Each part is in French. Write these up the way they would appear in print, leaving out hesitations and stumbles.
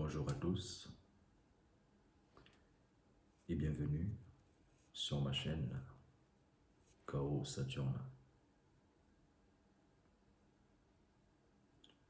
Bonjour à tous et bienvenue sur ma chaîne Chaos Saturne.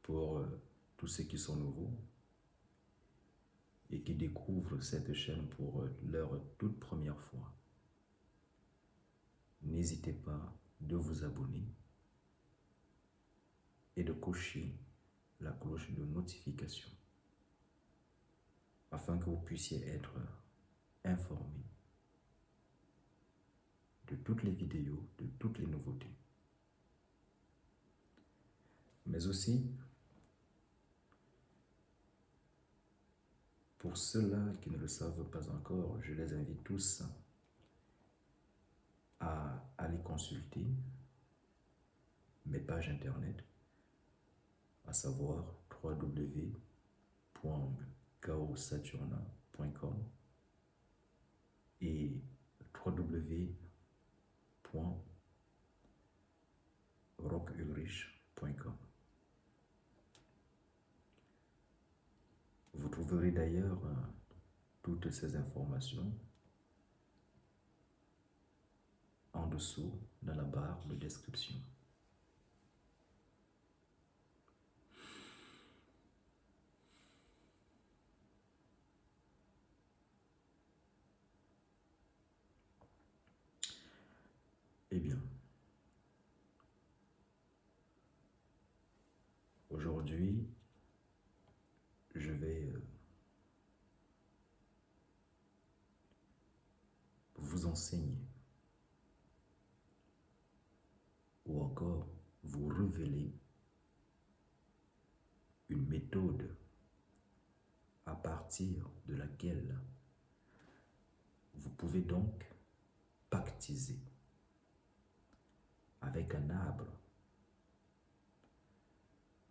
Pour tous ceux qui sont nouveaux et qui découvrent cette chaîne pour leur toute première fois, n'hésitez pas de vous abonner et de cocher la cloche de notification afin que vous puissiez être informé de toutes les vidéos, de toutes les nouveautés. Mais aussi, pour ceux-là qui ne le savent pas encore, je les invite tous à aller consulter mes pages internet, à savoir www.chaosaturna.com et www.rockulrich.com. Vous trouverez d'ailleurs toutes ces informations en dessous dans la barre de description. Eh bien, aujourd'hui, je vais vous enseigner ou encore vous révéler une méthode à partir de laquelle vous pouvez donc pactiser avec un arbre,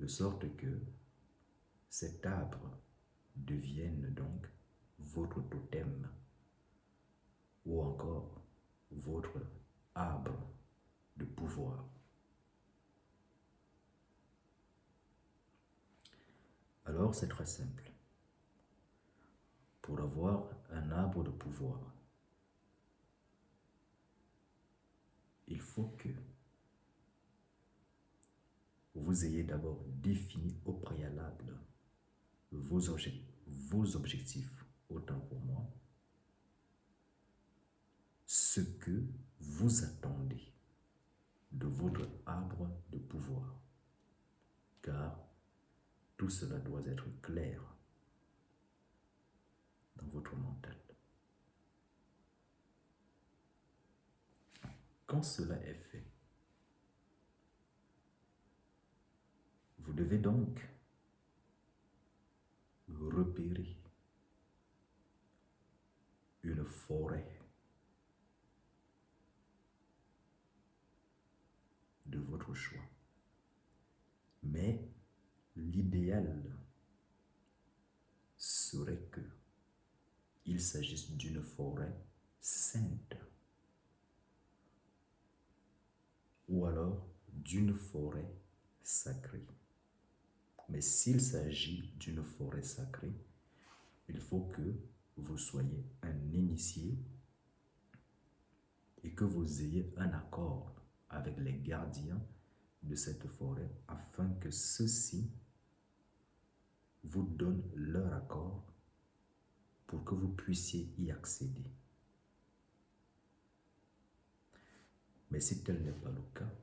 de sorte que cet arbre devienne donc votre totem ou encore votre arbre de pouvoir. Alors c'est très simple. Pour avoir un arbre de pouvoir, il faut que vous ayez d'abord défini au préalable vos objectifs, autant pour moi, ce que vous attendez de votre arbre de pouvoir, car tout cela doit être clair dans votre mental. Quand cela est fait, vous devez donc repérer une forêt de votre choix. Mais l'idéal serait que il s'agisse d'une forêt sainte ou alors d'une forêt sacrée. Mais s'il s'agit d'une forêt sacrée, il faut que vous soyez un initié et que vous ayez un accord avec les gardiens de cette forêt afin que ceux-ci vous donnent leur accord pour que vous puissiez y accéder. Mais si tel n'est pas le cas,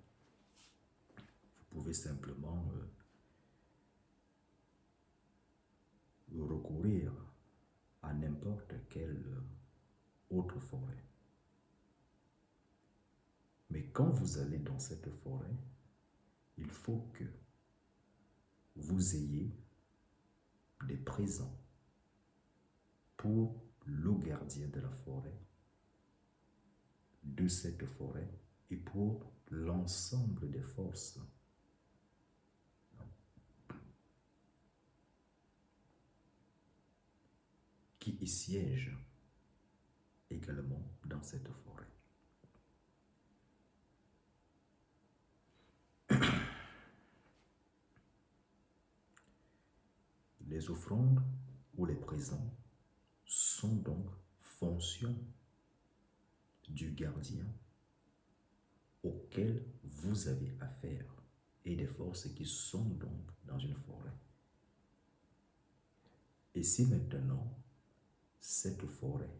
vous pouvez simplement recourir à n'importe quelle autre forêt. Mais quand vous allez dans cette forêt, il faut que vous ayez des présents pour le gardien de la forêt, de cette forêt et pour l'ensemble des forces qui y siègent également dans cette forêt. Les offrandes ou les présents sont donc fonction du gardien auquel vous avez affaire et des forces qui sont donc dans une forêt. Et si maintenant, cette forêt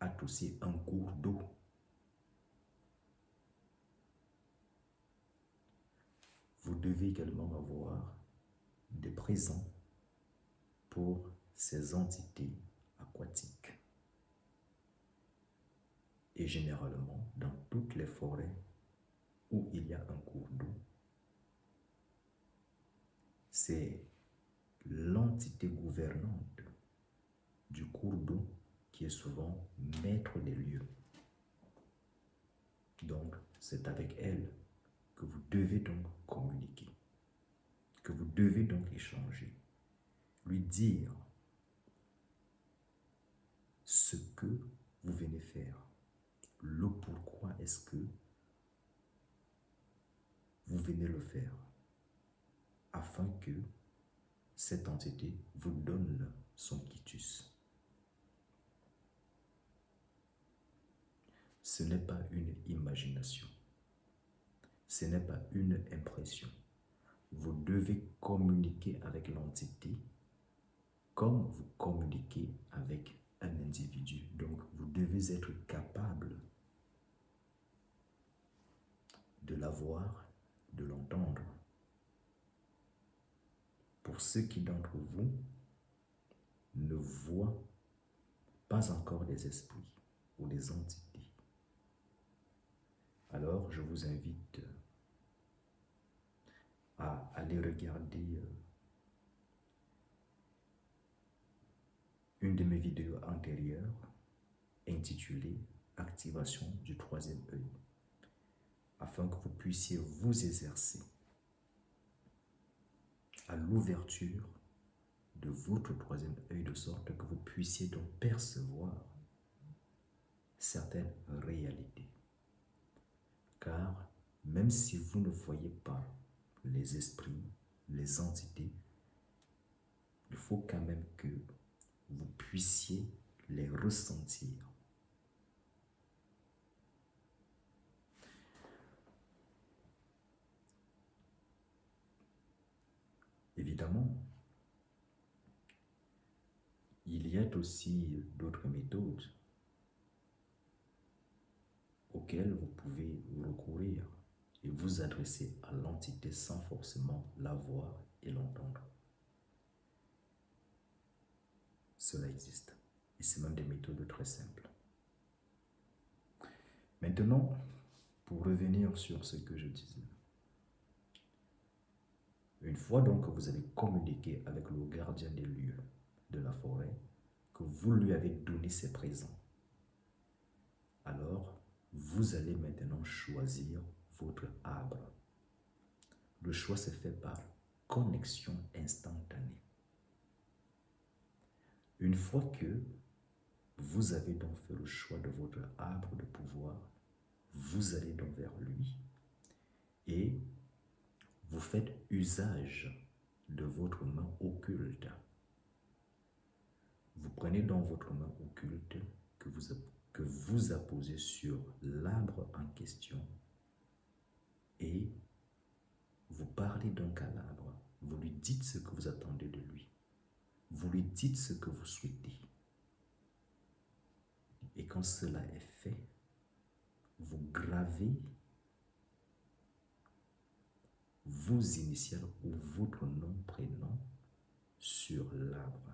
a aussi un cours d'eau, vous devez également avoir des présents pour ces entités aquatiques. Et généralement, dans toutes les forêts où il y a un cours d'eau, c'est l'entité gouvernante du cours d'eau qui est souvent maître des lieux. Donc, c'est avec elle que vous devez donc communiquer, que vous devez donc échanger, lui dire ce que vous venez faire, le pourquoi est-ce que vous venez le faire, afin que cette entité vous donne son quitus. Ce n'est pas une imagination, ce n'est pas une impression. Vous devez communiquer avec l'entité comme vous communiquez avec un individu. Donc, vous devez être capable de la voir, de l'entendre. Pour ceux qui d'entre vous ne voient pas encore des esprits ou des entités, alors je vous invite à aller regarder une de mes vidéos antérieures intitulée « Activation du troisième œil » afin que vous puissiez vous exercer à l'ouverture de votre troisième œil de sorte que vous puissiez donc percevoir certaines réalités. Car même si vous ne voyez pas les esprits, les entités, il faut quand même que vous puissiez les ressentir. Évidemment, il y a aussi d'autres méthodes auxquelles vous pouvez recourir et vous adresser à l'entité sans forcément la voir et l'entendre. Cela existe. Et c'est même des méthodes très simples. Maintenant, pour revenir sur ce que je disais, une fois donc que vous avez communiqué avec le gardien des lieux de la forêt, que vous lui avez donné ses présents, alors vous allez maintenant choisir votre arbre. Le choix se fait par connexion instantanée. Une fois que vous avez donc fait le choix de votre arbre de pouvoir, vous allez donc vers lui et vous faites usage de votre main occulte. Vous prenez donc votre main occulte que vous apposez sur l'arbre en question et vous parlez donc à l'arbre. Vous lui dites ce que vous attendez de lui. Vous lui dites ce que vous souhaitez. Et quand cela est fait, vous gravez vos initiales ou votre nom, prénom sur l'arbre.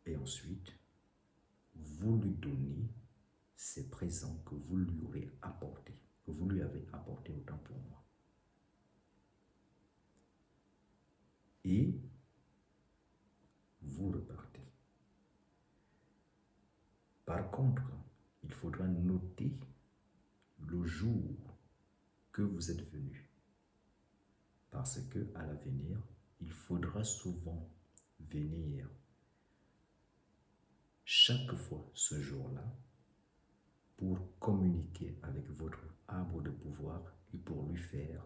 Et ensuite, vous lui donnez ces présents que vous lui aurez apportés, que vous lui avez apportés autant pour moi. Et vous repartez. Par contre, il faudra noter le jour que vous êtes venu. Parce que à l'avenir, il faudra souvent venir chaque fois ce jour-là pour communiquer avec votre arbre de pouvoir et pour lui faire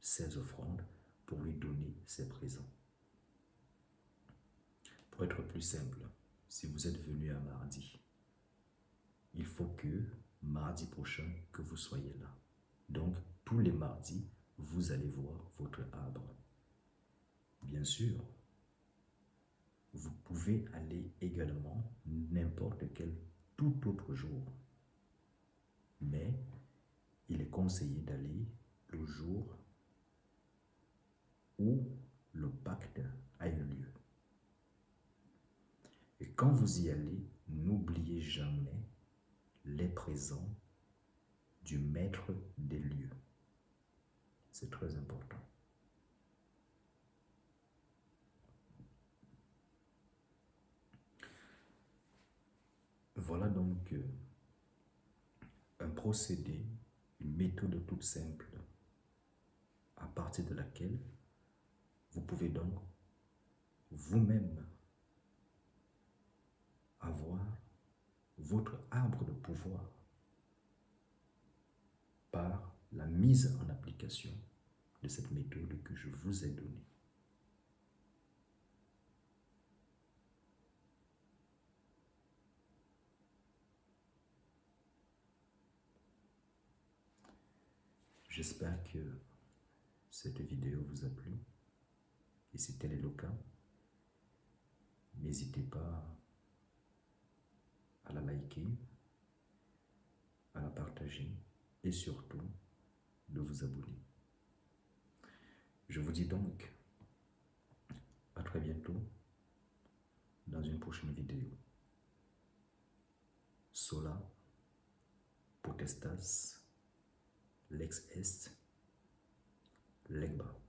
ses offrandes pour lui donner ses présents. Pour être plus simple, si vous êtes venu un mardi, il faut que mardi prochain, que vous soyez là. Donc, tous les mardis, vous allez voir votre arbre. Bien sûr, vous pouvez aller également n'importe quel tout autre jour. Mais il est conseillé d'aller le jour où le pacte a eu lieu. Et quand vous y allez, n'oubliez jamais les présents du maître des lieux. C'est très important. Voilà donc un procédé, une méthode toute simple à partir de laquelle vous pouvez donc vous-même avoir votre arbre de pouvoir par la mise en application de cette méthode que je vous ai donnée. J'espère que cette vidéo vous a plu. Et si tel est le cas, n'hésitez pas à la liker, à la partager et surtout de vous abonner. Je vous dis donc à très bientôt dans une prochaine vidéo. Sola, potestas, lex est, legba.